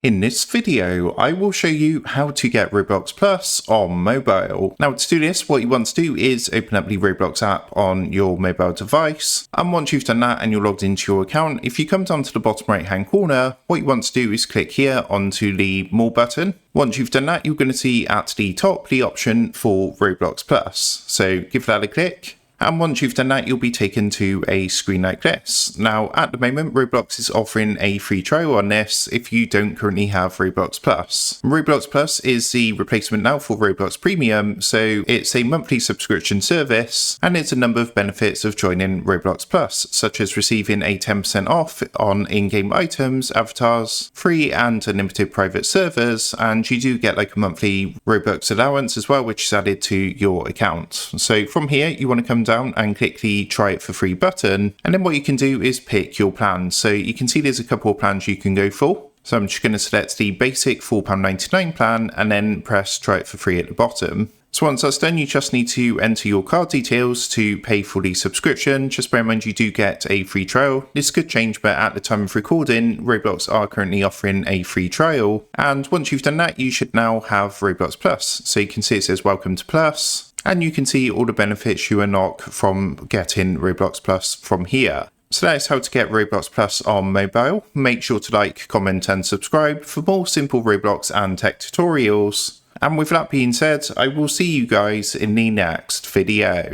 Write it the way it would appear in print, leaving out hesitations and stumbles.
In this video, I will show you how to get Roblox Plus on mobile. Now to do this, what you want to do is open up the Roblox app on your mobile device. And once you've done that and you're logged into your account, if you come down to the bottom right hand corner, what you want to do is click here onto the More button. Once you've done that, you're going to see at the top the option for Roblox Plus. So give that a click. And once you've done that, you'll be taken to a screen like this. Now, at the moment, Roblox is offering a free trial on this if you don't currently have Roblox Plus. Roblox Plus is the replacement now for Roblox Premium, so it's a monthly subscription service, and it's a number of benefits of joining Roblox Plus, such as receiving a 10% off on in-game items, avatars, free and unlimited private servers, and you do get like a monthly Robux allowance as well, which is added to your account. So from here, you want to come down and click the try it for free button, and then what you can do is pick your plan. So you can see there's a couple of plans you can go for. So I'm just going to select the basic £4.99 plan and then press try it for free at the bottom. So once that's done, you just need to enter your card details to pay for the subscription. Just bear in mind you do get a free trial. This could change, but at the time of recording, Roblox are currently offering a free trial. And once you've done that, you should now have Roblox Plus. So you can see it says welcome to Plus. And you can see all the benefits you unlock from getting Roblox Plus from here. So that is how to get Roblox Plus on mobile. Make sure to like, comment and subscribe for more simple Roblox and tech tutorials. And with that being said, I will see you guys in the next video.